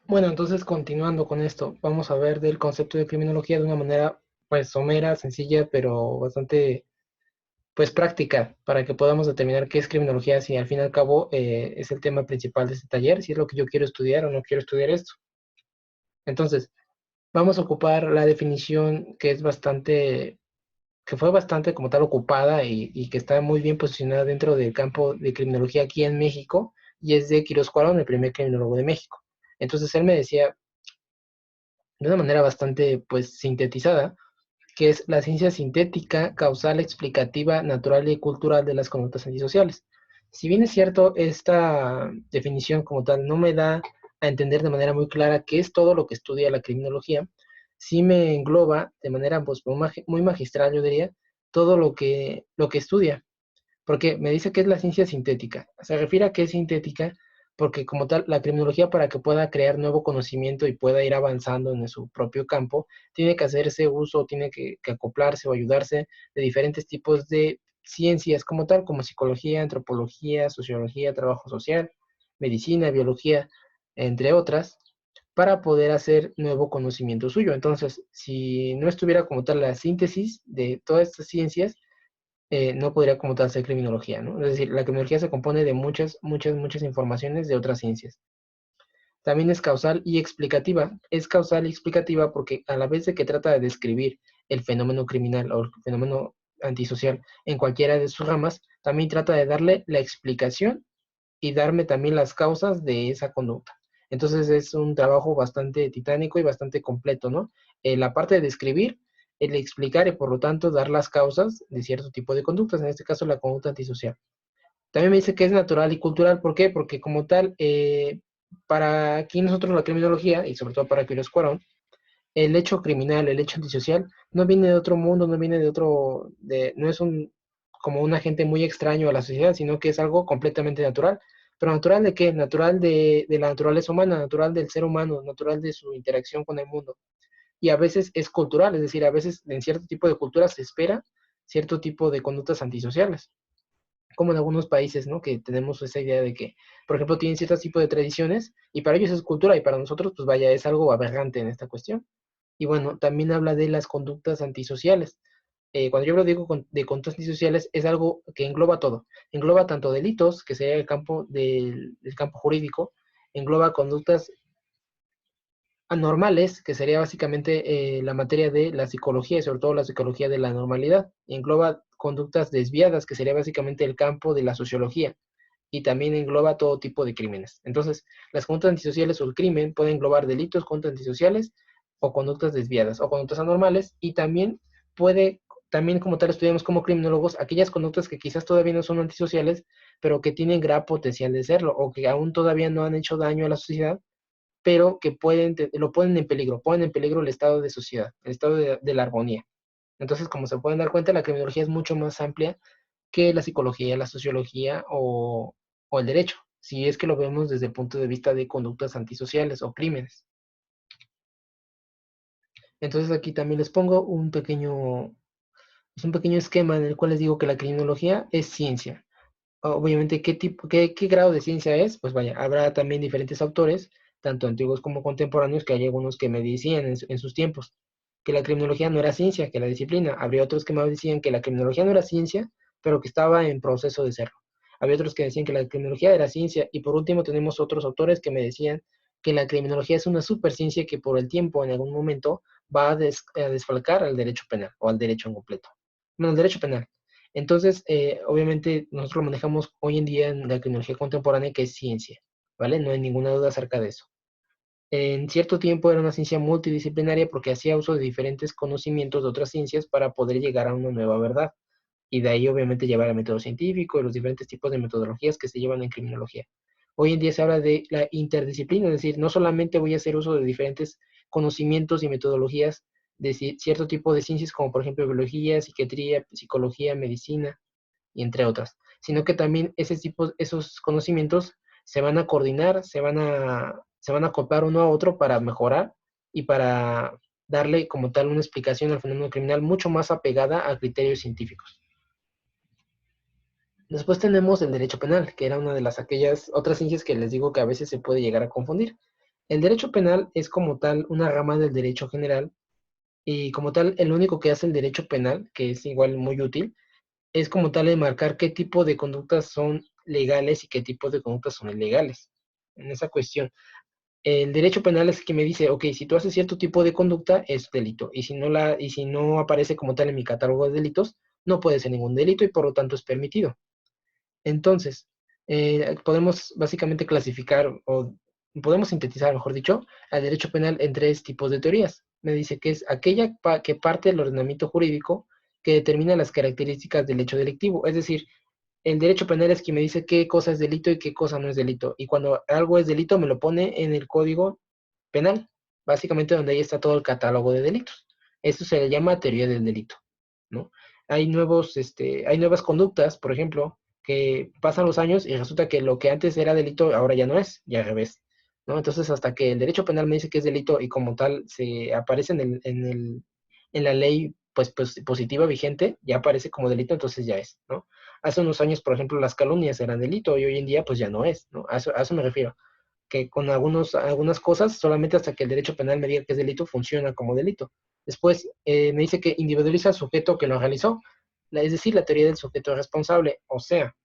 Bueno, entonces continuando con esto, vamos a ver del concepto de criminología de una manera pues somera, sencilla, pero bastante pues práctica para que podamos determinar qué es criminología si al fin y al cabo es el tema principal de este taller, si es lo que yo quiero estudiar o no quiero estudiar esto. Entonces, vamos a ocupar la definición que es bastante, que fue bastante como tal ocupada y que está muy bien posicionada dentro del campo de criminología aquí en México, y es de Quirós Cuarón, el primer criminólogo de México. Entonces él me decía de una manera bastante pues sintetizada, que es la ciencia sintética, causal, explicativa, natural y cultural de las conductas antisociales. Si bien es cierto, esta definición como tal no me da a entender de manera muy clara qué es todo lo que estudia la criminología, sí me engloba de manera pues, muy magistral, yo diría, todo lo que estudia, porque me dice que es la ciencia sintética. Se refiere a que es sintética porque como tal, la criminología para que pueda crear nuevo conocimiento y pueda ir avanzando en su propio campo, tiene que hacerse uso, tiene que acoplarse o ayudarse de diferentes tipos de ciencias como tal, como psicología, antropología, sociología, trabajo social, medicina, biología, entre otras, para poder hacer nuevo conocimiento suyo. Entonces, si no estuviera como tal la síntesis de todas estas ciencias, no podría como tal ser criminología, ¿no? Es decir, la criminología se compone de muchas informaciones de otras ciencias. También es causal y explicativa. Es causal y explicativa porque a la vez de que trata de describir el fenómeno criminal o el fenómeno antisocial en cualquiera de sus ramas, también trata de darle la explicación y darme también las causas de esa conducta. Entonces es un trabajo bastante titánico y bastante completo, ¿no? La parte de describir, el explicar y por lo tanto dar las causas de cierto tipo de conductas, en este caso la conducta antisocial. También me dice que es natural y cultural, ¿por qué? Porque como tal, para aquí nosotros la criminología, y sobre todo para Quiroz Cuarón, el hecho criminal, el hecho antisocial, no viene de otro mundo, no viene de otro, no es como un agente muy extraño a la sociedad, sino que es algo completamente natural. ¿Pero natural de qué? Natural de la naturaleza humana, natural del ser humano, natural de su interacción con el mundo. Y a veces es cultural, es decir, a veces en cierto tipo de culturas se espera cierto tipo de conductas antisociales, como en algunos países, ¿no? Que tenemos esa idea de que, por ejemplo, tienen cierto tipo de tradiciones y para ellos es cultura y para nosotros, pues vaya, es algo aberrante en esta cuestión. Y bueno, también habla de las conductas antisociales. Cuando yo hablo de conductas antisociales, es algo que engloba todo. Engloba tanto delitos, que sería el campo del campo jurídico, engloba conductas anormales, que sería básicamente la materia de la psicología y sobre todo la psicología de la normalidad. Engloba conductas desviadas, que sería básicamente el campo de la sociología. Y también engloba todo tipo de crímenes. Entonces, las conductas antisociales o el crimen pueden englobar delitos, conductas antisociales o conductas desviadas o conductas anormales, y también puede, también como tal estudiamos como criminólogos aquellas conductas que quizás todavía no son antisociales, pero que tienen gran potencial de serlo o que aún todavía no han hecho daño a la sociedad, pero que lo ponen en peligro el estado de sociedad, el estado de la armonía. Entonces, como se pueden dar cuenta, la criminología es mucho más amplia que la psicología, la sociología o el derecho, si es que lo vemos desde el punto de vista de conductas antisociales o crímenes. Entonces aquí también les pongo un pequeño esquema en el cual les digo que la criminología es ciencia. Obviamente, ¿qué grado de ciencia es? Pues vaya, habrá también diferentes autores, tanto antiguos como contemporáneos, que hay algunos que me decían en sus tiempos que la criminología no era ciencia, que la disciplina. Habría otros que me decían que la criminología no era ciencia, pero que estaba en proceso de serlo. Había otros que decían que la criminología era ciencia, y por último tenemos otros autores que me decían que la criminología es una superciencia que por el tiempo, en algún momento, va a desfalcar al derecho penal o al derecho en completo. Bueno, el derecho penal. Entonces, obviamente, nosotros lo manejamos hoy en día en la criminología contemporánea, que es ciencia, ¿vale? No hay ninguna duda acerca de eso. En cierto tiempo era una ciencia multidisciplinaria porque hacía uso de diferentes conocimientos de otras ciencias para poder llegar a una nueva verdad. Y de ahí obviamente llevar el método científico y los diferentes tipos de metodologías que se llevan en criminología. Hoy en día se habla de la interdisciplina, es decir, no solamente voy a hacer uso de diferentes conocimientos y metodologías de cierto tipo de ciencias, como por ejemplo biología, psiquiatría, psicología, medicina, y entre otras, sino que también esos conocimientos se van a coordinar, se van a acoplar uno a otro para mejorar y para darle como tal una explicación al fenómeno criminal mucho más apegada a criterios científicos. Después tenemos el derecho penal, que era una de aquellas otras ciencias que les digo que a veces se puede llegar a confundir. El derecho penal es como tal una rama del derecho general y como tal el único que hace el derecho penal, que es igual muy útil, es como tal enmarcar qué tipo de conductas son legales y qué tipo de conductas son ilegales. En esa cuestión, el derecho penal es el que me dice, ok, si tú haces cierto tipo de conducta, es delito. Y si no aparece como tal en mi catálogo de delitos, no puede ser ningún delito y por lo tanto es permitido. Entonces, podemos básicamente clasificar o podemos sintetizar, mejor dicho, al derecho penal en tres tipos de teorías. Me dice que es aquella que parte del ordenamiento jurídico que determina las características del hecho delictivo. Es decir, el derecho penal es quien me dice qué cosa es delito y qué cosa no es delito. Y cuando algo es delito, me lo pone en el código penal, básicamente donde ahí está todo el catálogo de delitos. Esto se le llama teoría del delito, ¿no? Hay nuevas conductas, por ejemplo, que pasan los años y resulta que lo que antes era delito ahora ya no es, y al revés, ¿no? Entonces, hasta que el derecho penal me dice que es delito y como tal se aparece en la ley pues, positiva vigente, ya aparece como delito, entonces ya es, ¿no? Hace unos años, por ejemplo, las calumnias eran delito y hoy en día pues ya no es, ¿no? A eso me refiero, que con algunas cosas, solamente hasta que el derecho penal me diga que es delito, funciona como delito. Después me dice que individualiza al sujeto que lo realizó, es decir, la teoría del sujeto responsable, o sea,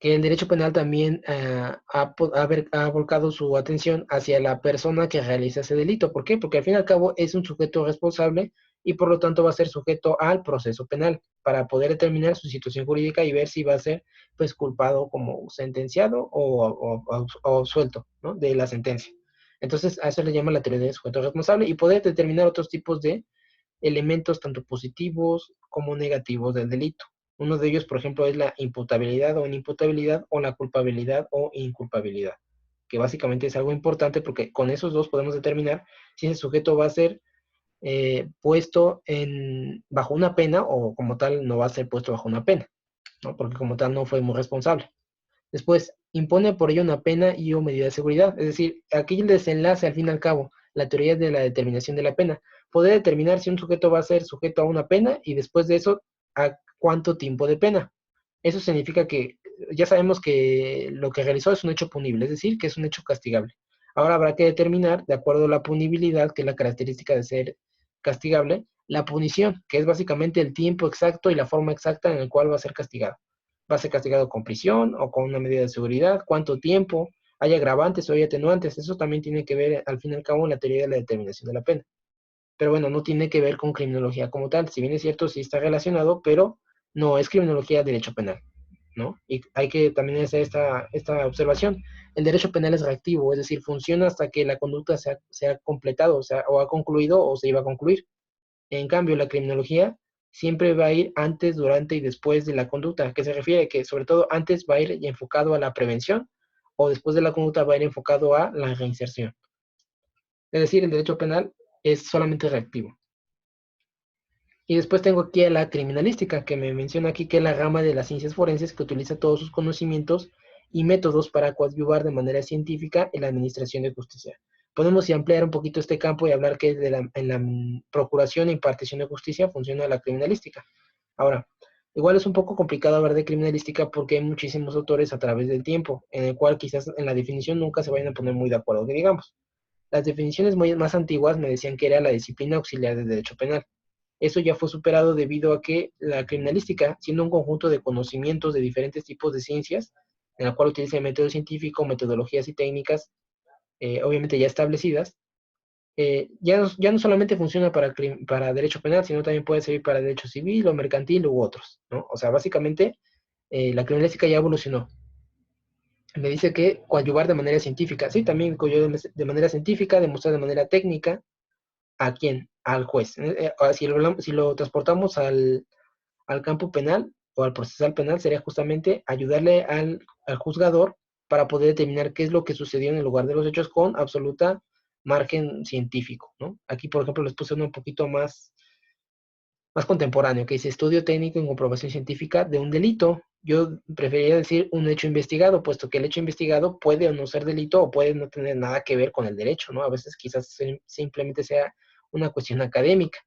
que el derecho penal también ha volcado su atención hacia la persona que realiza ese delito. ¿Por qué? Porque al fin y al cabo es un sujeto responsable y por lo tanto va a ser sujeto al proceso penal para poder determinar su situación jurídica y ver si va a ser pues culpado como sentenciado o suelto, ¿no? De la sentencia. Entonces a eso le llama la teoría del sujeto responsable y poder determinar otros tipos de elementos tanto positivos como negativos del delito. Uno de ellos, por ejemplo, es la imputabilidad o inimputabilidad o la culpabilidad o inculpabilidad, que básicamente es algo importante porque con esos dos podemos determinar si ese sujeto va a ser puesto bajo una pena o como tal no va a ser puesto bajo una pena, ¿no? Porque como tal no fue muy responsable. Después, impone por ello una pena y o medida de seguridad. Es decir, aquí el desenlace, al fin y al cabo, la teoría de la determinación de la pena. Poder determinar si un sujeto va a ser sujeto a una pena y después de eso, a cuánto tiempo de pena. Eso significa que ya sabemos que lo que realizó es un hecho punible, es decir, que es un hecho castigable. Ahora habrá que determinar, de acuerdo a la punibilidad, que es la característica de ser castigable, la punición, que es básicamente el tiempo exacto y la forma exacta en el cual va a ser castigado. Va a ser castigado con prisión o con una medida de seguridad, cuánto tiempo, hay agravantes o hay atenuantes, eso también tiene que ver al fin y al cabo en la teoría de la determinación de la pena. Pero bueno, no tiene que ver con criminología como tal, si bien es cierto, sí está relacionado, pero no es criminología de derecho penal, ¿no? Y hay que también hacer esta observación. El derecho penal es reactivo, es decir, funciona hasta que la conducta se ha completado, o ha concluido o se iba a concluir. En cambio, la criminología siempre va a ir antes, durante y después de la conducta, que se refiere que sobre todo antes va a ir enfocado a la prevención o después de la conducta va a ir enfocado a la reinserción. Es decir, el derecho penal es solamente reactivo. Y después tengo aquí a la criminalística, que me menciona aquí que es la rama de las ciencias forenses que utiliza todos sus conocimientos y métodos para coadyuvar de manera científica en la administración de justicia. Podemos ampliar un poquito este campo y hablar que en la procuración e impartición de justicia funciona la criminalística. Ahora, igual es un poco complicado hablar de criminalística porque hay muchísimos autores a través del tiempo, en el cual quizás en la definición nunca se vayan a poner muy de acuerdo, que digamos. Las definiciones más antiguas me decían que era la disciplina auxiliar de derecho penal. Eso ya fue superado debido a que la criminalística, siendo un conjunto de conocimientos de diferentes tipos de ciencias, en la cual utiliza el método científico, metodologías y técnicas, obviamente ya establecidas, ya no solamente funciona para derecho penal, sino también puede servir para derecho civil o mercantil u otros, ¿no? O sea, básicamente la criminalística ya evolucionó. Me dice que coadyuvar de manera científica, sí, también coadyuvar de manera científica, demostrar de manera técnica. ¿A quién? Al juez. Si lo transportamos al campo penal o al procesal penal, sería justamente ayudarle al juzgador para poder determinar qué es lo que sucedió en el lugar de los hechos con absoluta margen científico, ¿no? Aquí, por ejemplo, les puse uno un poquito más contemporáneo, que dice estudio técnico en comprobación científica de un delito. Yo preferiría decir un hecho investigado, puesto que el hecho investigado puede o no ser delito o puede no tener nada que ver con el derecho, ¿no? A veces quizás simplemente sea una cuestión académica.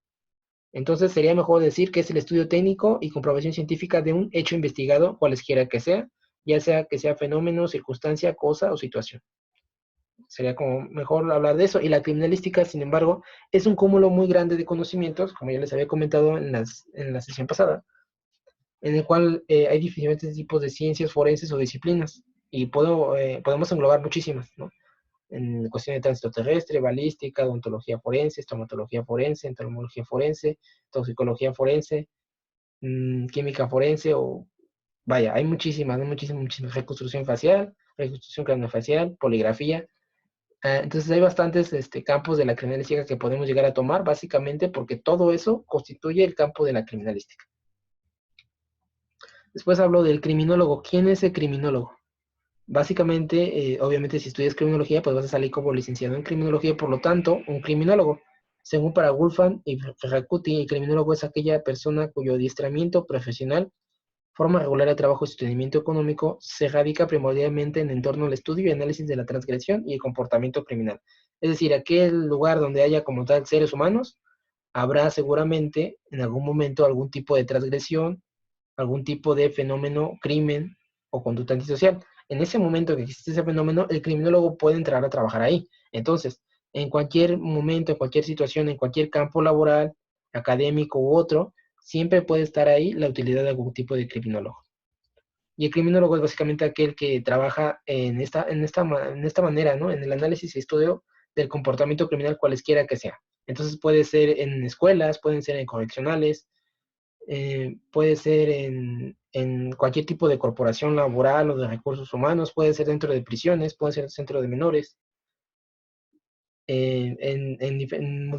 Entonces sería mejor decir que es el estudio técnico y comprobación científica de un hecho investigado, cualesquiera que sea, ya sea que sea fenómeno, circunstancia, cosa o situación. Sería como mejor hablar de eso. Y la criminalística, sin embargo, es un cúmulo muy grande de conocimientos, como ya les había comentado en la sesión pasada, en el cual hay diferentes tipos de ciencias forenses o disciplinas. Y podemos englobar muchísimas, ¿no? En cuestión de tránsito terrestre, balística, odontología forense, estomatología forense, entomología forense, toxicología forense, química forense, o vaya, hay muchísimas, ¿no? Muchísimas, reconstrucción facial, reconstrucción craneofacial, poligrafía. Entonces hay bastantes campos de la criminalística que podemos llegar a tomar, básicamente porque todo eso constituye el campo de la criminalística. Después hablo del criminólogo. ¿Quién es el criminólogo? Básicamente, obviamente, si estudias criminología, pues vas a salir como licenciado en criminología, por lo tanto, un criminólogo. Según para Wolfgang y Ferracuti, el criminólogo es aquella persona cuyo adiestramiento profesional, forma regular de trabajo y sostenimiento económico se radica primordialmente en torno al estudio y análisis de la transgresión y el comportamiento criminal. Es decir, aquel lugar donde haya como tal seres humanos, habrá seguramente en algún momento algún tipo de transgresión, algún tipo de fenómeno, crimen o conducta antisocial. En ese momento que existe ese fenómeno, el criminólogo puede entrar a trabajar ahí. Entonces, en cualquier momento, en cualquier situación, en cualquier campo laboral, académico u otro, siempre puede estar ahí la utilidad de algún tipo de criminólogo. Y el criminólogo es básicamente aquel que trabaja en esta manera, ¿no? En el análisis y estudio del comportamiento criminal cualesquiera que sea. Entonces puede ser en escuelas, pueden ser en correccionales, puede ser en cualquier tipo de corporación laboral o de recursos humanos, puede ser dentro de prisiones, puede ser centro de menores, en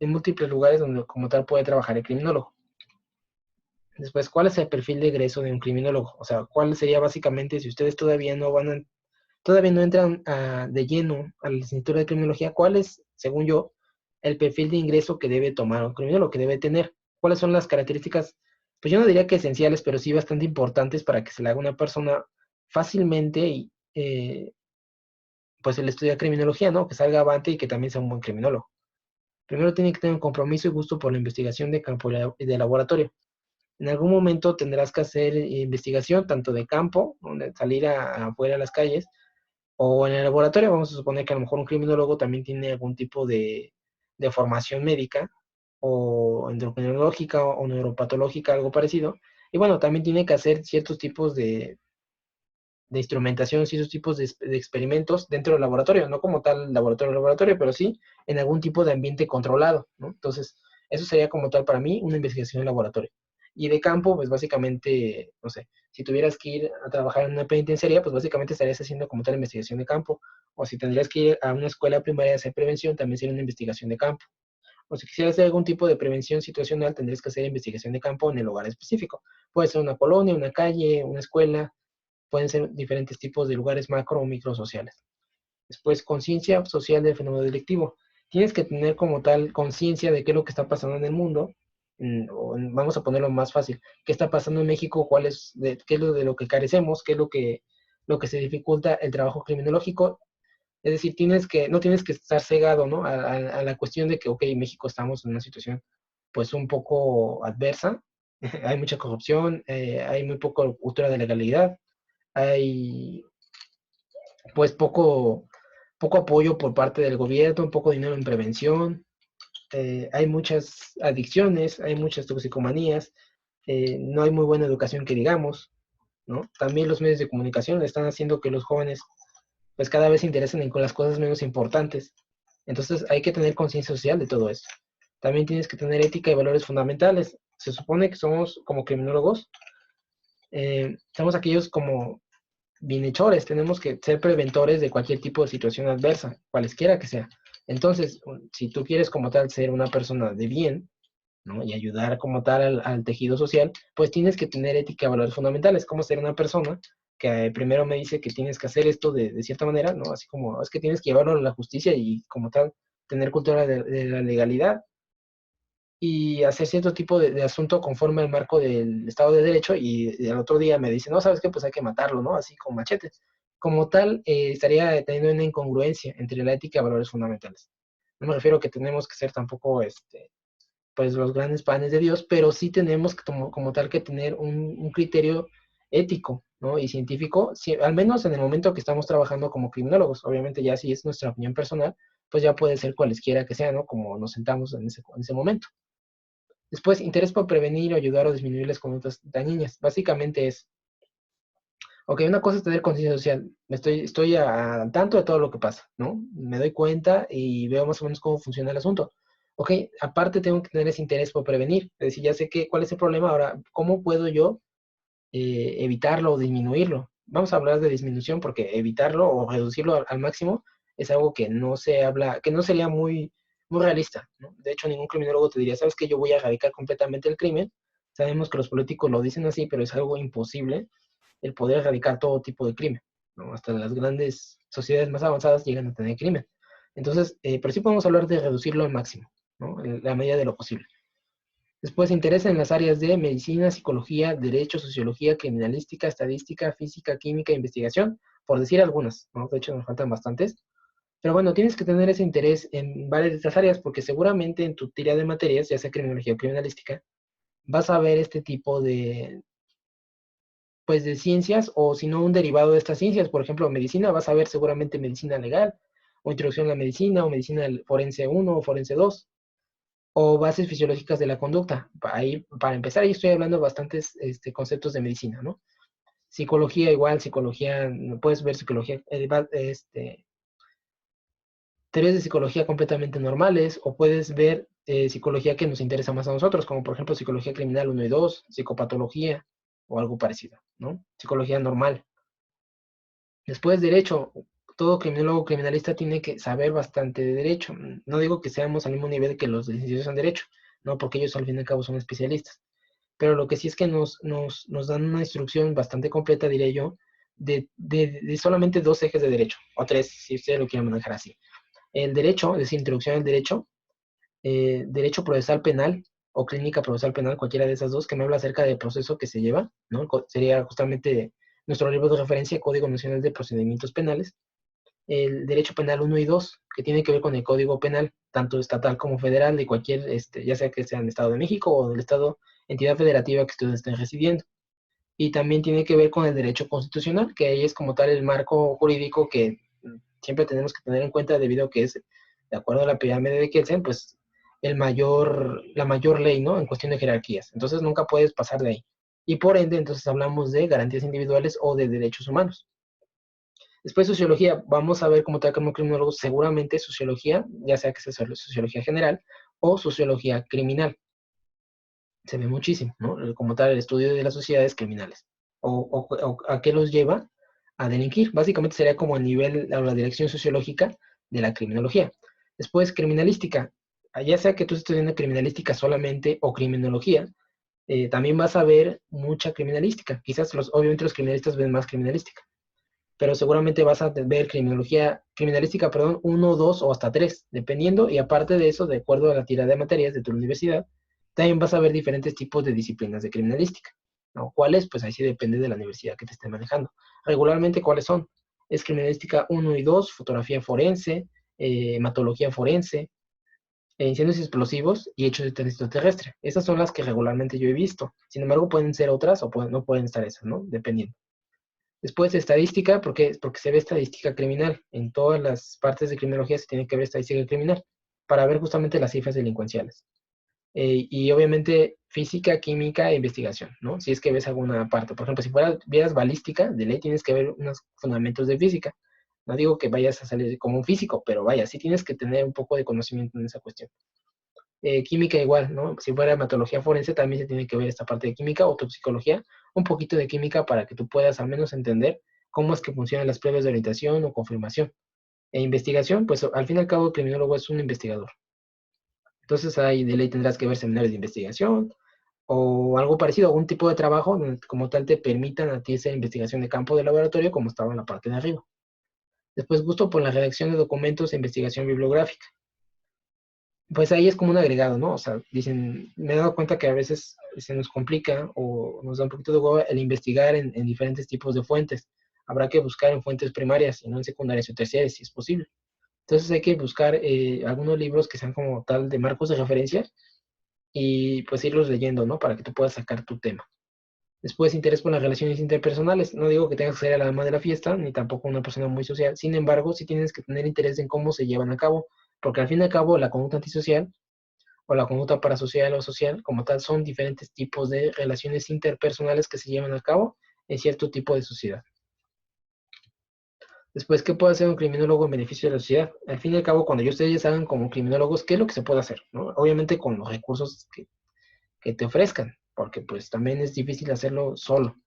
múltiples lugares donde como tal puede trabajar el criminólogo. Después, ¿cuál es el perfil de egreso de un criminólogo? O sea, ¿cuál sería básicamente si ustedes todavía no entran de lleno a la licenciatura de criminología, cuál es, según yo, el perfil de ingreso que debe tomar un criminólogo, que debe tener? ¿Cuáles son las características? Pues yo no diría que esenciales, pero sí bastante importantes para que se le haga una persona fácilmente y pues el estudio de criminología, ¿no? Que salga avante y que también sea un buen criminólogo. Primero tiene que tener un compromiso y gusto por la investigación de campo y de laboratorio. En algún momento tendrás que hacer investigación tanto de campo, donde salir afuera a las calles, o en el laboratorio. Vamos a suponer que a lo mejor un criminólogo también tiene algún tipo de formación médica, o endocrinológica, o neuropatológica, algo parecido. Y bueno, también tiene que hacer ciertos tipos de instrumentación, ciertos tipos de experimentos dentro del laboratorio, no como tal laboratorio, pero sí en algún tipo de ambiente controlado, ¿no? Entonces, eso sería como tal para mí una investigación en laboratorio. Y de campo, pues básicamente, no sé, si tuvieras que ir a trabajar en una penitenciaría, pues básicamente estarías haciendo como tal investigación de campo. O si tendrías que ir a una escuela primaria a hacer prevención, también sería una investigación de campo. O si quisieras hacer algún tipo de prevención situacional, tendrías que hacer investigación de campo en el lugar específico. Puede ser una colonia, una calle, una escuela, pueden ser diferentes tipos de lugares macro o micro sociales. Después, conciencia social del fenómeno delictivo. Tienes que tener como tal conciencia de qué es lo que está pasando en el mundo. Vamos a ponerlo más fácil. ¿Qué está pasando en México? ¿Qué es lo de lo que carecemos? ¿Qué es lo que se dificulta el trabajo criminológico? Es decir, no tienes que estar cegado, ¿no? A la cuestión de que, ok, en México estamos en una situación pues un poco adversa. Hay mucha corrupción, hay muy poca cultura de legalidad, hay pues poco apoyo por parte del gobierno, poco dinero en prevención, hay muchas adicciones, hay muchas toxicomanías, no hay muy buena educación que digamos, ¿no? También los medios de comunicación están haciendo que los jóvenes pues cada vez se interesen en las cosas menos importantes. Entonces hay que tener conciencia social de todo esto. También tienes que tener ética y valores fundamentales. Se supone que somos como criminólogos, somos aquellos como bienhechores, tenemos que ser preventores de cualquier tipo de situación adversa, cualesquiera que sea. Entonces, si tú quieres como tal ser una persona de bien, ¿no? Y ayudar como tal al tejido social, pues tienes que tener ética y valores fundamentales, como ser una persona que primero me dice que tienes que hacer esto de cierta manera, ¿no? Así como es que tienes que llevarlo a la justicia y como tal tener cultura de la legalidad y hacer cierto tipo de asunto conforme al marco del Estado de Derecho y al otro día me dice, no, ¿sabes qué? Pues hay que matarlo, ¿no? Así con machetes. Como tal, estaría teniendo una incongruencia entre la ética y valores fundamentales. No me refiero a que tenemos que ser tampoco, pues los grandes panes de Dios, pero sí tenemos que como tal que tener un criterio ético, ¿no? Y científico, al menos en el momento que estamos trabajando como criminólogos. Obviamente ya si es nuestra opinión personal, pues ya puede ser cualesquiera que sea, ¿no? Como nos sentamos en ese momento. Después, interés por prevenir o ayudar o disminuir las conductas dañinas. Básicamente es, ok, una cosa es tener conciencia social. Estoy al tanto de todo lo que pasa, ¿no? Me doy cuenta y veo más o menos cómo funciona el asunto. Ok, aparte tengo que tener ese interés por prevenir. Es decir, ya sé cuál es el problema, ahora, ¿cómo puedo yo evitarlo o disminuirlo? Vamos a hablar de disminución porque evitarlo o reducirlo al máximo es algo que no se habla, que no sería muy realista, ¿no? De hecho, ningún criminólogo te diría, ¿sabes qué? Yo voy a erradicar completamente el crimen. Sabemos que los políticos lo dicen así, pero es algo imposible el poder erradicar todo tipo de crimen, ¿no? Hasta las grandes sociedades más avanzadas llegan a tener crimen. Entonces, pero sí podemos hablar de reducirlo al máximo, ¿no? En la medida de lo posible. Después se interesa en las áreas de medicina, psicología, derecho, sociología, criminalística, estadística, física, química, investigación, por decir algunas, ¿no? De hecho, nos faltan bastantes. Pero bueno, tienes que tener ese interés en varias de estas áreas porque seguramente en tu tira de materias, ya sea criminología o criminalística, vas a ver este tipo pues de ciencias o si no un derivado de estas ciencias. Por ejemplo, medicina, vas a ver seguramente medicina legal o introducción a la medicina o medicina forense 1 o forense 2 o bases fisiológicas de la conducta. Ahí, para empezar, ahí estoy hablando de bastantes conceptos de medicina, ¿no? Psicología igual, psicología, puedes ver psicología, teorías de psicología completamente normales, o puedes ver psicología que nos interesa más a nosotros, como por ejemplo psicología criminal 1 y 2, psicopatología, o algo parecido, ¿no? Psicología normal. Después, derecho. Todo criminólogo criminalista tiene que saber bastante de derecho. No digo que seamos al mismo nivel que los licenciados en derecho, ¿no? Porque ellos al fin y al cabo son especialistas. Pero lo que sí es que nos dan una instrucción bastante completa, diré yo, de solamente dos ejes de derecho, o tres, si ustedes lo quieren manejar así. El derecho, es decir, introducción al derecho, derecho procesal penal o clínica procesal penal, cualquiera de esas dos, que me habla acerca del proceso que se lleva, ¿no? Sería justamente nuestro libro de referencia, Código Nacional de Procedimientos Penales. El derecho penal 1 y 2, que tiene que ver con el Código Penal, tanto estatal como federal, de cualquier, ya sea que sea en el Estado de México o del Estado, entidad federativa que ustedes estén residiendo. Y también tiene que ver con el derecho constitucional, que ahí es como tal el marco jurídico que siempre tenemos que tener en cuenta debido a que es, de acuerdo a la pirámide de Kelsen, pues la mayor ley, ¿no? En cuestión de jerarquías. Entonces nunca puedes pasar de ahí. Y por ende, entonces hablamos de garantías individuales o de derechos humanos. Después sociología, vamos a ver como tal como criminólogo, seguramente sociología, ya sea que sea sociología general o sociología criminal. Se ve muchísimo, ¿no? Como tal el estudio de las sociedades criminales. O a qué los lleva a delinquir. Básicamente sería como a nivel, a la dirección sociológica de la criminología. Después, criminalística. Ya sea que tú estés estudiando criminalística solamente o criminología, también vas a ver mucha criminalística. Quizás obviamente los criminalistas ven más criminalística, pero seguramente vas a ver criminalística, perdón, 1, 2 o hasta 3, dependiendo, y aparte de eso, de acuerdo a la tirada de materias de tu universidad, también vas a ver diferentes tipos de disciplinas de criminalística, ¿no? ¿Cuáles? Pues ahí sí depende de la universidad que te esté manejando. Regularmente, ¿cuáles son? Es criminalística 1 y 2, fotografía forense, hematología forense, incendios explosivos y hechos de tránsito terrestre. Esas son las que regularmente yo he visto. Sin embargo, pueden ser otras o no pueden estar esas, ¿no? Dependiendo. Después, estadística, porque se ve estadística criminal. En todas las partes de criminología se tiene que ver estadística criminal para ver justamente las cifras delincuenciales. Y obviamente física, química e investigación, ¿no? Si es que ves alguna parte. Por ejemplo, si vieras balística, de ley tienes que ver unos fundamentos de física. No digo que vayas a salir como un físico, pero vaya, sí tienes que tener un poco de conocimiento en esa cuestión. Química igual, ¿no? Si fuera hematología forense, también se tiene que ver esta parte de química o toxicología, un poquito de química para que tú puedas al menos entender cómo es que funcionan las pruebas de orientación o confirmación. E investigación, pues al fin y al cabo el criminólogo es un investigador. Entonces ahí de ley tendrás que ver seminarios de investigación o algo parecido, algún tipo de trabajo donde como tal te permitan a ti esa investigación de campo de laboratorio como estaba en la parte de arriba. Después gusto por la redacción de documentos e investigación bibliográfica. Pues ahí es como un agregado, ¿no? O sea, dicen, me he dado cuenta que a veces se nos complica o nos da un poquito de hueva el investigar en diferentes tipos de fuentes. Habrá que buscar en fuentes primarias y no en secundarias o terciarias, si es posible. Entonces hay que buscar algunos libros que sean como tal de marcos de referencia y pues irlos leyendo, ¿no? Para que tú puedas sacar tu tema. Después, interés por las relaciones interpersonales. No digo que tengas que ser la dama de la fiesta, ni tampoco una persona muy social. Sin embargo, sí tienes que tener interés en cómo se llevan a cabo, porque al fin y al cabo la conducta antisocial o la conducta parasocial o social, como tal, son diferentes tipos de relaciones interpersonales que se llevan a cabo en cierto tipo de sociedad. Después, ¿qué puede hacer un criminólogo en beneficio de la sociedad? Al fin y al cabo, cuando ustedes hagan como criminólogos, ¿qué es lo que se puede hacer? ¿No? Obviamente con los recursos que te ofrezcan, porque pues también es difícil hacerlo solo.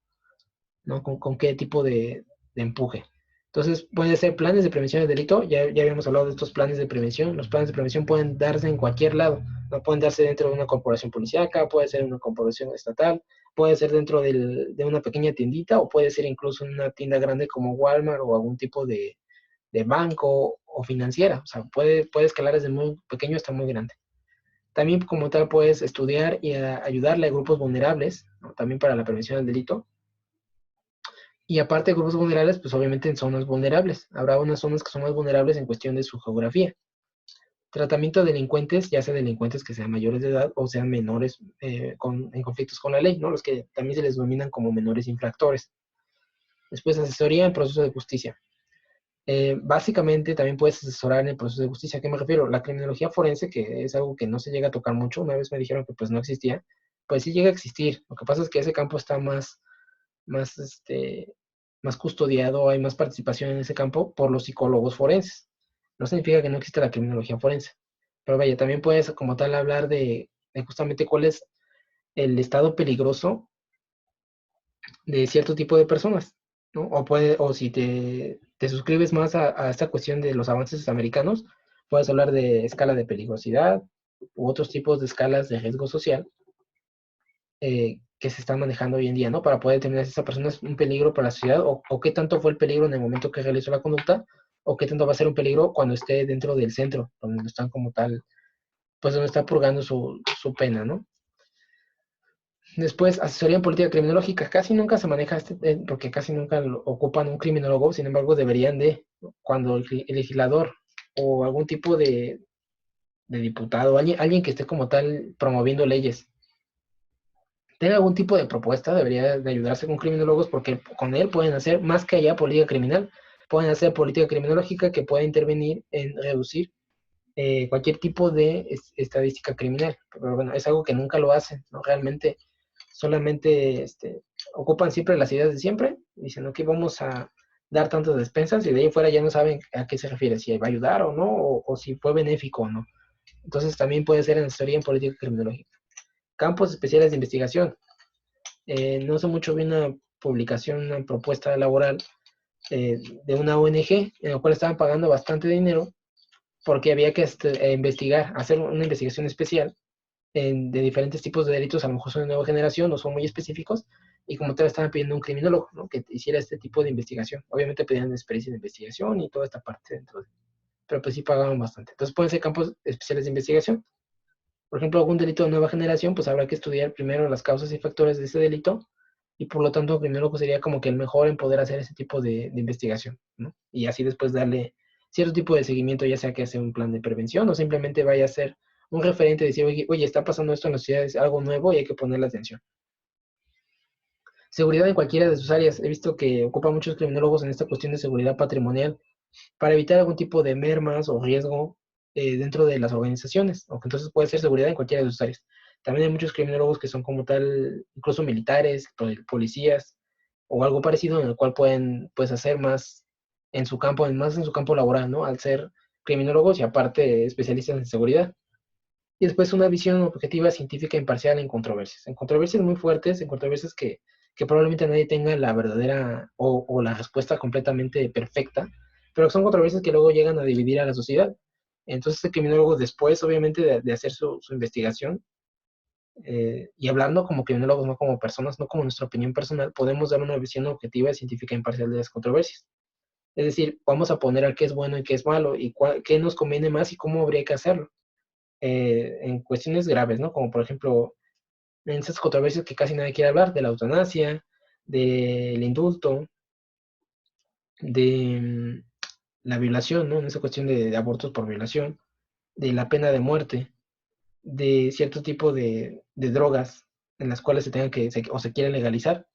¿No? Con qué tipo de empuje. Entonces, pueden ser planes de prevención del delito, ya habíamos hablado de estos planes de prevención. Los planes de prevención pueden darse en cualquier lado, no pueden darse dentro de una corporación policíaca, puede ser una corporación estatal, puede ser dentro de una pequeña tiendita o puede ser incluso en una tienda grande como Walmart o algún tipo de banco o financiera. O sea, puede escalar desde muy pequeño hasta muy grande. También como tal puedes estudiar y ayudarle a grupos vulnerables, ¿no? También para la prevención del delito. Y aparte de grupos vulnerables, pues obviamente en zonas vulnerables. Habrá unas zonas que son más vulnerables en cuestión de su geografía. Tratamiento de delincuentes, ya sea delincuentes que sean mayores de edad o sean menores en conflictos con la ley, ¿no? Los que también se les denominan como menores infractores. Después, asesoría en proceso de justicia. Básicamente también puedes asesorar en el proceso de justicia. ¿A qué me refiero? La criminología forense, que es algo que no se llega a tocar mucho, una vez me dijeron que pues no existía, pues sí llega a existir. Lo que pasa es que ese campo está más, más custodiado, hay más participación en ese campo por los psicólogos forenses. No significa que no exista la criminología forense, pero vaya, también puedes como tal hablar de justamente cuál es el estado peligroso de cierto tipo de personas, ¿no? O si te suscribes más a esta cuestión de los avances americanos, puedes hablar de escala de peligrosidad u otros tipos de escalas de riesgo social que se están manejando hoy en día, ¿no? Para poder determinar si esa persona es un peligro para la sociedad o qué tanto fue el peligro en el momento que realizó la conducta o qué tanto va a ser un peligro cuando esté dentro del centro, donde están como tal, pues donde está purgando su pena, ¿no? Después, asesoría en política criminológica. Casi nunca se maneja porque casi nunca lo ocupan un criminólogo, sin embargo, deberían de, cuando el legislador o algún tipo de diputado, alguien que esté como tal promoviendo leyes, tenga algún tipo de propuesta, debería de ayudarse con criminólogos porque con él pueden hacer más que allá política criminal, pueden hacer política criminológica que pueda intervenir en reducir cualquier tipo de estadística criminal. Pero bueno, es algo que nunca lo hacen, ¿no? Realmente solamente ocupan siempre las ideas de siempre, dicen, ok, vamos a dar tantas despensas y de ahí fuera ya no saben a qué se refiere, si va a ayudar o no, o si fue benéfico o no. Entonces también puede ser en asesoría en política criminológica. Campos especiales de investigación. No hace mucho vi una publicación, una propuesta laboral de una ONG en la cual estaban pagando bastante dinero porque había que investigar, hacer una investigación especial de diferentes tipos de delitos, a lo mejor son de nueva generación o son muy específicos, y como tal estaban pidiendo un criminólogo, ¿no? Que hiciera este tipo de investigación. Obviamente pedían experiencia de investigación y toda esta parte dentro de, pero pues sí pagaban bastante. Entonces pueden ser campos especiales de investigación. Por ejemplo, algún delito de nueva generación, pues habrá que estudiar primero las causas y factores de ese delito, y por lo tanto, primero pues, sería como que el mejor en poder hacer ese tipo de investigación, ¿no? Y así después darle cierto tipo de seguimiento, ya sea que hace un plan de prevención o simplemente vaya a ser un referente y decir, oye, está pasando esto en la sociedad, es algo nuevo y hay que ponerle atención. Seguridad en cualquiera de sus áreas. He visto que ocupa muchos criminólogos en esta cuestión de seguridad patrimonial para evitar algún tipo de mermas o riesgo dentro de las organizaciones, o que entonces puede ser seguridad en cualquiera de sus áreas. También hay muchos criminólogos que son como tal, incluso militares, policías, o algo parecido en el cual pueden pues hacer más en su campo, más en su campo laboral, ¿no? Al ser criminólogos y aparte especialistas en seguridad. Y después una visión objetiva, científica, imparcial en controversias muy fuertes, en controversias que probablemente nadie tenga la verdadera o la respuesta completamente perfecta, pero son controversias que luego llegan a dividir a la sociedad. Entonces el criminólogo después, obviamente, de hacer su investigación, y hablando como criminólogos, no como personas, no como nuestra opinión personal, podemos dar una visión objetiva, científica e imparcial de las controversias. Es decir, vamos a poner a qué es bueno y qué es malo, y qué nos conviene más y cómo habría que hacerlo. En cuestiones graves, ¿no? Como por ejemplo, en esas controversias que casi nadie quiere hablar, de la eutanasia, del indulto, de la violación, ¿no? En esa cuestión de abortos por violación, de la pena de muerte, de cierto tipo de drogas. en las cuales se tengan o se quieren legalizar.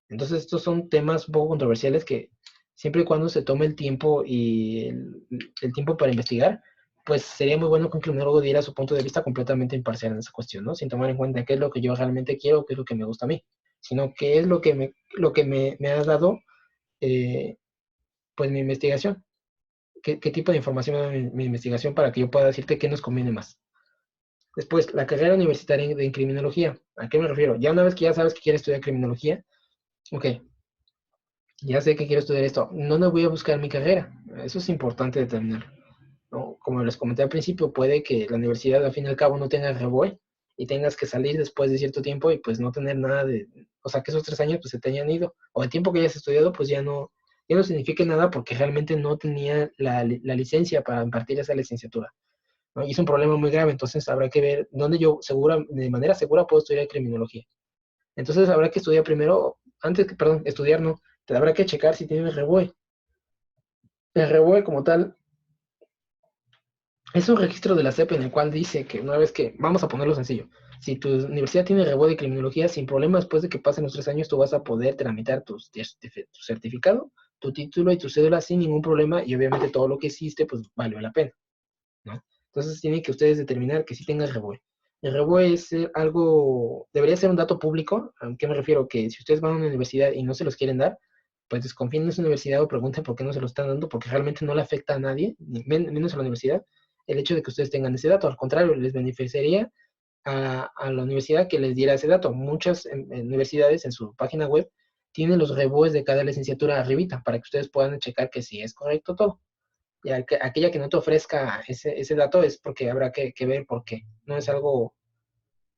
Entonces, estos son temas un poco controversiales que siempre y cuando se tome el tiempo y el tiempo para investigar, pues sería muy bueno que un criminólogo diera su punto de vista completamente imparcial en esa cuestión, ¿no? Sin tomar en cuenta qué es lo que yo realmente quiero, qué es lo que me gusta a mí, sino qué es lo que me ha dado, eh, pues, mi investigación. ¿Qué tipo de información me da mi investigación para que yo pueda decirte qué nos conviene más? Después, la carrera universitaria en criminología. ¿A qué me refiero? Ya una vez que ya sabes que quieres estudiar criminología, ok, ya sé que quiero estudiar esto, ¿dónde voy a buscar mi carrera? Eso es importante determinar, ¿no? Como les comenté al principio, puede que la universidad al fin y al cabo no tenga REBOE y tengas que salir después de cierto tiempo y pues no tener nada de, o sea, que esos 3 años pues se te hayan ido, o el tiempo que hayas estudiado pues ya no significa nada porque realmente no tenía la licencia para impartir esa licenciatura, ¿no? Y es un problema muy grave, entonces habrá que ver dónde yo de manera segura puedo estudiar criminología. Entonces habrá que estudiar primero, perdón, estudiar no, te habrá que checar si tienes REBOE. El REBOE como tal es un registro de la SEP en el cual dice que una vez que, vamos a ponerlo sencillo, si tu universidad tiene REBOE de criminología, sin problema después de que pasen los 3 años tú vas a poder tramitar tu certificado, tu título y tu cédula sin ningún problema y obviamente todo lo que hiciste pues valió la pena, ¿no? Entonces tienen que ustedes determinar que sí tengas REBOE. El REBOE es algo, debería ser un dato público. ¿A qué me refiero? Que si ustedes van a una universidad y no se los quieren dar, pues desconfíen de esa universidad o pregunten por qué no se lo están dando, porque realmente no le afecta a nadie, menos a la universidad, el hecho de que ustedes tengan ese dato. Al contrario, les beneficiaría a la universidad que les diera ese dato. Muchas universidades en su página web tienen los REBOEs de cada licenciatura arribita para que ustedes puedan checar que sí es correcto todo. Y aquella que no te ofrezca ese dato es porque habrá que ver por qué. No es algo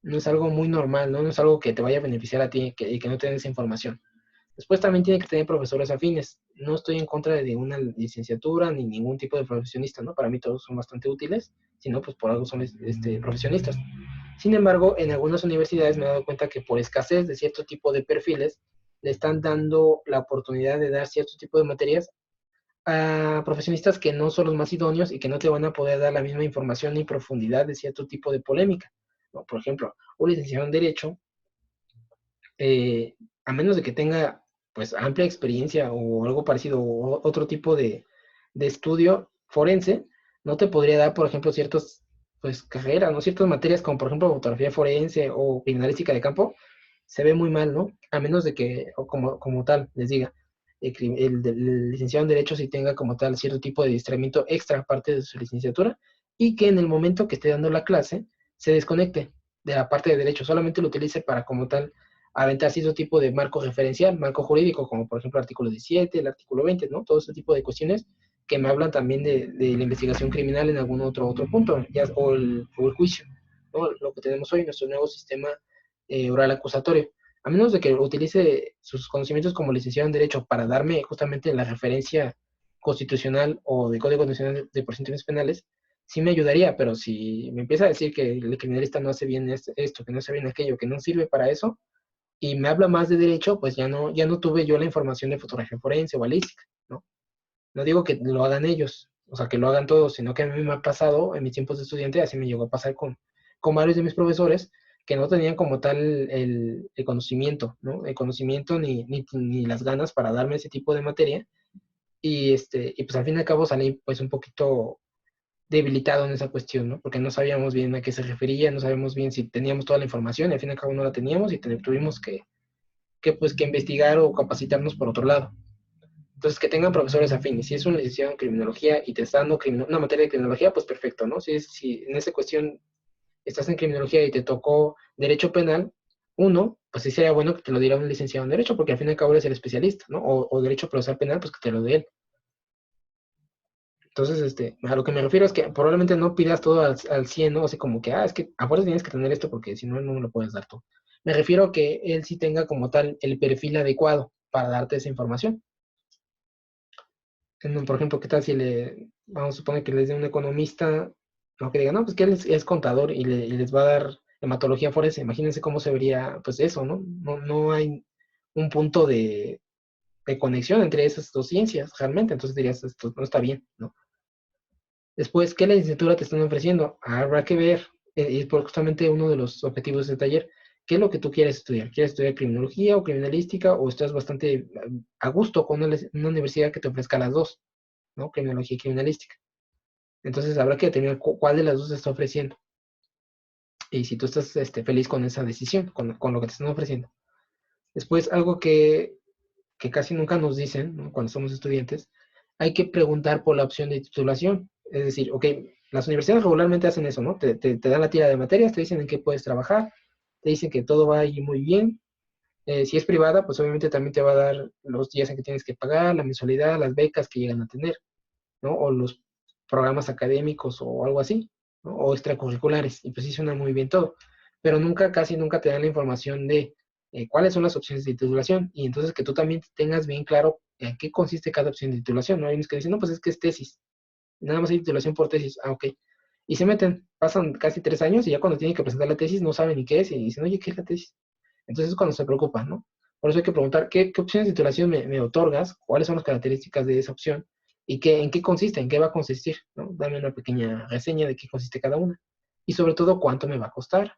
muy normal, ¿no? No es algo que te vaya a beneficiar a ti y que no te den esa información. Después también tiene que tener profesores afines. No estoy en contra de una licenciatura ni ningún tipo de profesionista, ¿no? Para mí todos son bastante útiles, si no, pues por algo son profesionistas. Sin embargo, en algunas universidades me he dado cuenta que por escasez de cierto tipo de perfiles, le están dando la oportunidad de dar cierto tipo de materias a profesionistas que no son los más idóneos y que no te van a poder dar la misma información ni profundidad de cierto tipo de polémica, ¿no? Por ejemplo, un licenciado en Derecho, eh, a menos de que tenga pues amplia experiencia o algo parecido o otro tipo de estudio forense, no te podría dar, por ejemplo, ciertas pues carreras, ¿no? Ciertas materias como por ejemplo fotografía forense o criminalística de campo, se ve muy mal, ¿no? A menos de que, o como tal, les diga, el licenciado en Derecho sí tenga como tal cierto tipo de distraimiento extra aparte de su licenciatura y que en el momento que esté dando la clase se desconecte de la parte de Derecho, solamente lo utilice para como tal aventar cierto tipo de marco referencial, marco jurídico, como por ejemplo el artículo 17, el artículo 20, ¿no? Todo ese tipo de cuestiones que me hablan también de la investigación criminal en algún otro punto, o el juicio, ¿no? Lo que tenemos hoy, nuestro nuevo sistema oral acusatorio. A menos de que utilice sus conocimientos como licenciado en Derecho para darme justamente la referencia constitucional o de Código Nacional de Procedimientos Penales, sí me ayudaría, pero si me empieza a decir que el criminalista no hace bien esto, que no hace bien aquello, que no sirve para eso, y me habla más de derecho, pues ya no tuve yo la información de fotografía forense o balística, ¿no? No digo que lo hagan ellos, o sea, que lo hagan todos, sino que a mí me ha pasado en mis tiempos de estudiante, así me llegó a pasar con varios de mis profesores que no tenían como tal el conocimiento, ¿no? El conocimiento ni las ganas para darme ese tipo de materia. Y pues al fin y al cabo salí pues un poquito debilitado en esa cuestión, ¿no? Porque no sabíamos bien a qué se refería, no sabíamos bien si teníamos toda la información, y al fin y al cabo no la teníamos y tuvimos que investigar o capacitarnos por otro lado. Entonces, que tengan profesores afines. Si es una licenciado en criminología y te está dando una materia de criminología, pues perfecto, ¿no? Si en esa cuestión estás en criminología y te tocó derecho penal, pues sí sería bueno que te lo diera un licenciado en derecho, porque al fin y al cabo eres el especialista, ¿no? O derecho procesal penal, pues que te lo dé él. Entonces, a lo que me refiero es que probablemente no pidas todo al 100, ¿no? Así como que, es que a fuerza tienes que tener esto porque si no, no me lo puedes dar tú. Me refiero a que él sí tenga como tal el perfil adecuado para darte esa información. Por ejemplo, ¿qué tal si vamos a suponer que les dé un economista, no que diga, no, pues que él es contador y les va a dar hematología forense? Imagínense cómo se vería, pues eso, ¿no? No hay un punto de conexión entre esas dos ciencias, realmente. Entonces dirías, esto no está bien, ¿no? Después, ¿qué licenciatura te están ofreciendo? Habrá que ver, y es justamente uno de los objetivos de este taller, ¿qué es lo que tú quieres estudiar? ¿Quieres estudiar criminología o criminalística o estás bastante a gusto con una universidad que te ofrezca las dos, ¿no? Criminología y criminalística. Entonces habrá que determinar cuál de las dos se está ofreciendo. Y si tú estás feliz con esa decisión, con lo que te están ofreciendo. Después, algo que casi nunca nos dicen, ¿no? Cuando somos estudiantes, hay que preguntar por la opción de titulación. Es decir, ok, las universidades regularmente hacen eso, ¿no? Te dan la tira de materias, te dicen en qué puedes trabajar, te dicen que todo va a ir muy bien. Si es privada, pues obviamente también te va a dar los días en que tienes que pagar, la mensualidad, las becas que llegan a tener, ¿no? O los programas académicos o algo así, ¿no? O extracurriculares, y pues sí suena muy bien todo, pero nunca, casi nunca te dan la información de cuáles son las opciones de titulación, y entonces que tú también tengas bien claro en qué consiste cada opción de titulación, ¿no? Hay unos que dicen, no, pues es que es tesis, nada más hay titulación por tesis, ah, ok, y se meten, pasan casi 3 años, y ya cuando tienen que presentar la tesis no saben ni qué es, y dicen, oye, ¿qué es la tesis? Entonces es cuando se preocupan, ¿no? Por eso hay que preguntar, ¿qué opciones de titulación me otorgas? ¿Cuáles son las características de esa opción? ¿Y en qué consiste? ¿En qué va a consistir? ¿No? Dame una pequeña reseña de qué consiste cada una. Y sobre todo, ¿cuánto me va a costar?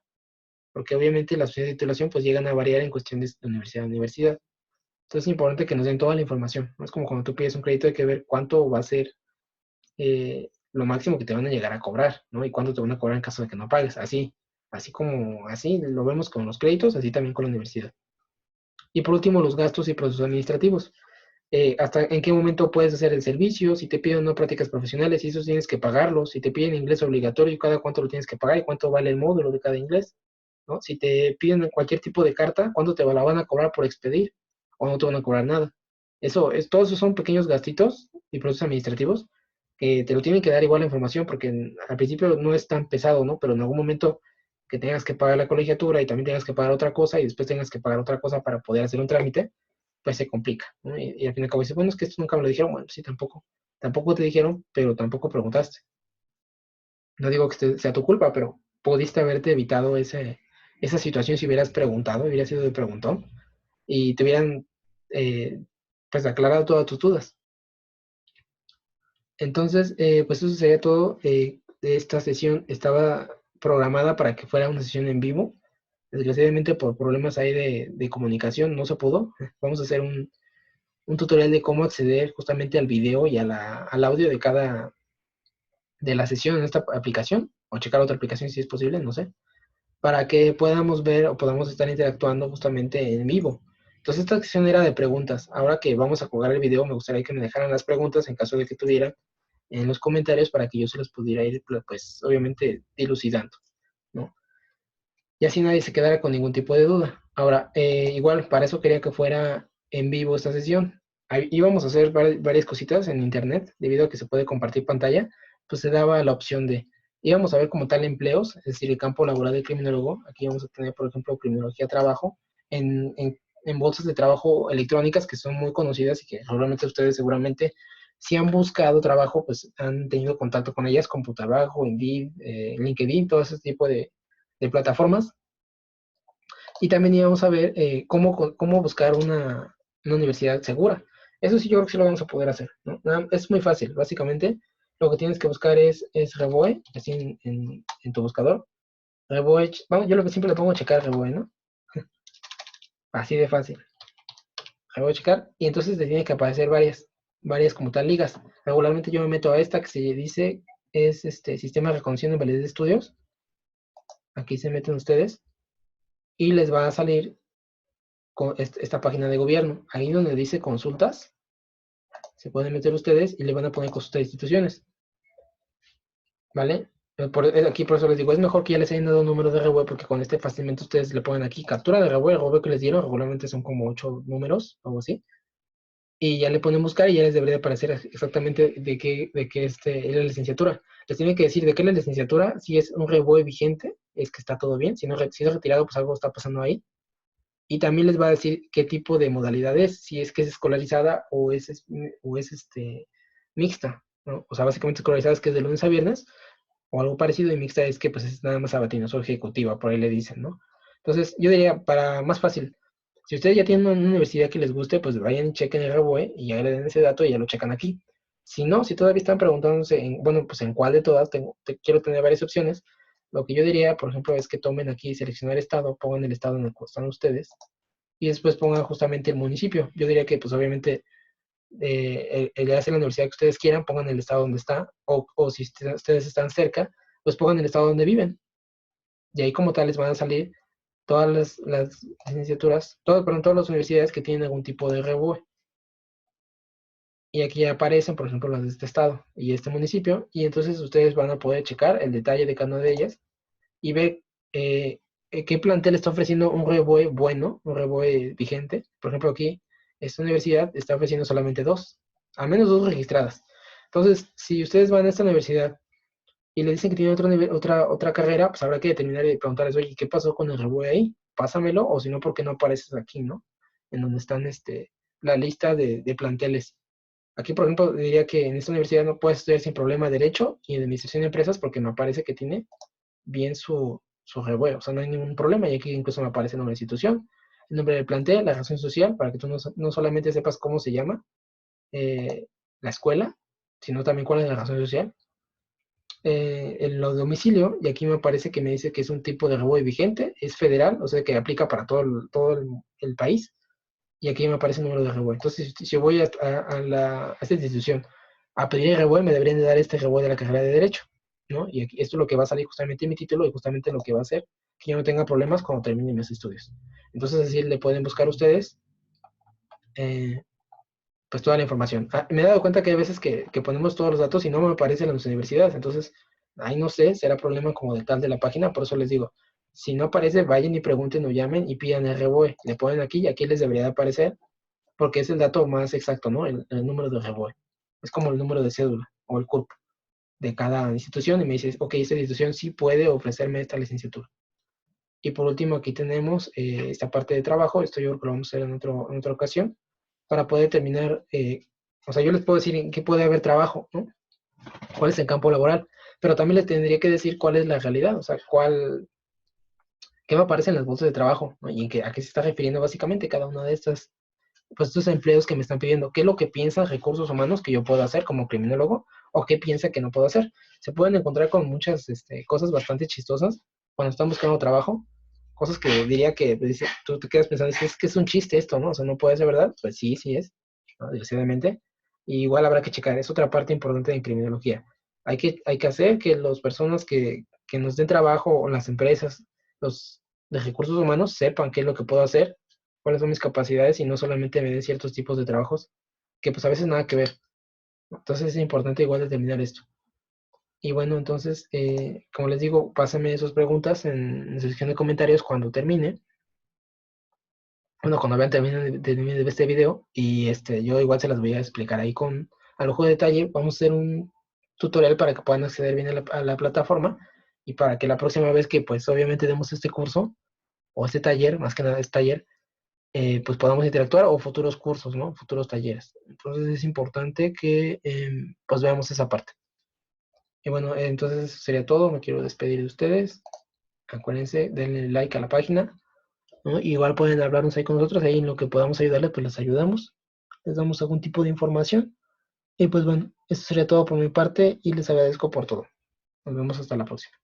Porque obviamente las opciones de titulación pues llegan a variar en cuestiones de universidad a universidad. Entonces es importante que nos den toda la información, ¿no? Es como cuando tú pides un crédito, hay que ver cuánto va a ser lo máximo que te van a llegar a cobrar, ¿no? Y cuánto te van a cobrar en caso de que no pagues. Así como así lo vemos con los créditos, así también con la universidad. Y por último, los gastos y procesos administrativos. Hasta en qué momento puedes hacer el servicio, si te piden no prácticas profesionales, y eso tienes que pagarlos, si te piden inglés obligatorio, cada cuánto lo tienes que pagar y cuánto vale el módulo de cada inglés, ¿no? Si te piden cualquier tipo de carta, ¿cuánto te la van a cobrar por expedir? O no te van a cobrar nada. Todos esos son pequeños gastitos y procesos administrativos que te lo tienen que dar igual la información, porque al principio no es tan pesado, ¿no? Pero en algún momento que tengas que pagar la colegiatura y también tengas que pagar otra cosa y después tengas que pagar otra cosa para poder hacer un trámite, pues se complica, ¿no? Y al fin y al cabo dices, bueno, es que esto nunca me lo dijeron, bueno, sí, tampoco te dijeron, pero tampoco preguntaste. No digo que sea tu culpa, pero pudiste haberte evitado esa situación si hubieras preguntado, hubieras sido de preguntón y te hubieran, eh, pues, aclarado todas tus dudas. Entonces, pues eso sería todo de esta sesión. Estaba programada para que fuera una sesión en vivo. Desgraciadamente por problemas ahí de comunicación no se pudo. Vamos a hacer un tutorial de cómo acceder justamente al video y al audio de la sesión en esta aplicación, o checar otra aplicación si es posible, no sé, para que podamos ver o podamos estar interactuando justamente en vivo. Entonces esta sesión era de preguntas. Ahora que vamos a jugar el video, me gustaría que me dejaran las preguntas en caso de que tuvieran en los comentarios para que yo se los pudiera ir, pues obviamente dilucidando, ¿no? Y así nadie se quedara con ningún tipo de duda. Ahora, igual, para eso quería que fuera en vivo esta sesión. Ahí íbamos a hacer varias cositas en internet, debido a que se puede compartir pantalla, pues se daba la opción íbamos a ver como tal empleos, es decir, el campo laboral del criminólogo. Aquí vamos a tener, por ejemplo, criminología trabajo, en bolsas de trabajo electrónicas que son muy conocidas y que probablemente ustedes seguramente, si han buscado trabajo, pues han tenido contacto con ellas, Computatrabajo, Indeed, LinkedIn, todo ese tipo de plataformas. Y también íbamos a ver cómo buscar una universidad segura. Eso sí, yo creo que sí lo vamos a poder hacer, ¿no? Es muy fácil. Básicamente, lo que tienes que buscar es Reboe, así en tu buscador. Reboe, vamos, yo lo que siempre le pongo a checar Reboe, ¿no? Así de fácil. Reboe checar, y entonces te tiene que aparecer varias como tal ligas. Regularmente yo me meto a esta que se dice, es Sistema de Reconocimiento de Validez de Estudios. Aquí se meten ustedes y les va a salir con esta página de gobierno. Ahí donde dice consultas, se pueden meter ustedes y le van a poner consulta de instituciones, ¿vale? Aquí por eso les digo, es mejor que ya les hayan dado un número de reweb, porque con este fácilmente ustedes le ponen aquí captura de reweb que les dieron, regularmente son como 8 números, o algo así, y ya le ponen buscar y ya les debería aparecer exactamente de qué es la licenciatura. Les tiene que decir de qué es la licenciatura, si es un reweb vigente, es que está todo bien, si es retirado, pues algo está pasando ahí. Y también les va a decir qué tipo de modalidad es, si es que es escolarizada o es mixta, ¿no? O sea, básicamente escolarizada es que es de lunes a viernes, o algo parecido, y mixta es que pues es nada más sabatino, o ejecutiva, por ahí le dicen, ¿no? Entonces, yo diría, para más fácil, si ustedes ya tienen una universidad que les guste, pues vayan y chequen el REBOE y ya le den ese dato y ya lo checan aquí. Si no, si todavía están preguntándose, bueno, pues en cuál de todas, quiero tener varias opciones, Lo que yo diría, por ejemplo, es que tomen aquí, seleccionar estado, pongan el estado en el que están ustedes, y después pongan justamente el municipio. Yo diría que, pues obviamente, el hacer la universidad que ustedes quieran, pongan el estado donde está, o si ustedes están cerca, pues pongan el estado donde viven. Y ahí como tal les van a salir todas las licenciaturas, perdón, todas las universidades que tienen algún tipo de RUE. Y aquí aparecen, por ejemplo, las de este estado y este municipio, y entonces ustedes van a poder checar el detalle de cada una de ellas y ver qué plantel está ofreciendo un RUE bueno, un RUE vigente. Por ejemplo, aquí, esta universidad está ofreciendo solamente dos, al menos dos registradas. Entonces, si ustedes van a esta universidad y le dicen que tiene otra carrera, pues habrá que determinar y preguntarles, oye, ¿qué pasó con el RUE ahí? Pásamelo, o si no, ¿por qué no apareces aquí, no? En donde están la lista de planteles. Aquí, por ejemplo, diría que en esta universidad no puedes estudiar sin problema Derecho y Administración de Empresas porque no aparece que tiene bien su RUE, o sea, no hay ningún problema, y aquí incluso me aparece el nombre de institución, el nombre del plantel, la razón social, para que tú no solamente sepas cómo se llama la escuela, sino también cuál es la razón social, el domicilio, y aquí me parece que me dice que es un tipo de RUE vigente, es federal, o sea que aplica para todo el país, y aquí me aparece el número de RUE. Entonces, si yo voy a esta institución a pedir RUE, me deberían de dar este RUE de la carrera de Derecho, ¿no? Y aquí, esto es lo que va a salir justamente en mi título y justamente lo que va a hacer que yo no tenga problemas cuando termine mis estudios. Entonces, así le pueden buscar ustedes eh, pues toda la información. Me he dado cuenta que hay veces que ponemos todos los datos y no me aparecen en las universidades, entonces ahí no sé, será problema como de tal de la página, por eso les digo, si no aparece, vayan y pregunten o llamen y pidan RUE, le ponen aquí y aquí les debería de aparecer porque es el dato más exacto, ¿no? El número de RUE. Es como el número de cédula o el CURP de cada institución y me dices, ok, esta institución sí puede ofrecerme esta licenciatura. Y por último, aquí tenemos esta parte de trabajo, esto yo creo que lo vamos a hacer en otra ocasión, para poder determinar, o sea, yo les puedo decir en qué puede haber trabajo, ¿no? Cuál es el campo laboral, pero también les tendría que decir cuál es la realidad, o sea, qué me aparece en las bolsas de trabajo, ¿no? Y a qué se está refiriendo básicamente cada una de estas, pues estos empleos que me están pidiendo, qué es lo que piensan recursos humanos que yo puedo hacer como criminólogo o qué piensa que no puedo hacer. Se pueden encontrar con muchas cosas bastante chistosas cuando están buscando trabajo, cosas que diría que pues, tú te quedas pensando, es que es un chiste esto, ¿no? O sea, no puede ser verdad. Pues sí, sí es, ¿no? Desgraciadamente. Y igual habrá que checar, es otra parte importante de criminología. Hay que hacer que las personas que nos den trabajo o las empresas, los de recursos humanos, sepan qué es lo que puedo hacer, cuáles son mis capacidades y no solamente me den ciertos tipos de trabajos que pues a veces nada que ver. Entonces es importante igual determinar esto. Y bueno, entonces, como les digo, pásenme sus preguntas en la sección de comentarios cuando termine. Bueno, cuando vean termine de este video y yo igual se las voy a explicar ahí con a lujo de detalle. Vamos a hacer un tutorial para que puedan acceder bien a la plataforma y para que la próxima vez que pues obviamente demos este curso o este taller, más que nada este taller, pues podamos interactuar o futuros cursos, ¿no? Futuros talleres. Entonces es importante que pues veamos esa parte. Y bueno, entonces eso sería todo. Me quiero despedir de ustedes. Acuérdense, denle like a la página, ¿no? Igual pueden hablarnos ahí con nosotros, ahí en lo que podamos ayudarles, pues les ayudamos. Les damos algún tipo de información. Y pues bueno, eso sería todo por mi parte y les agradezco por todo. Nos vemos hasta la próxima.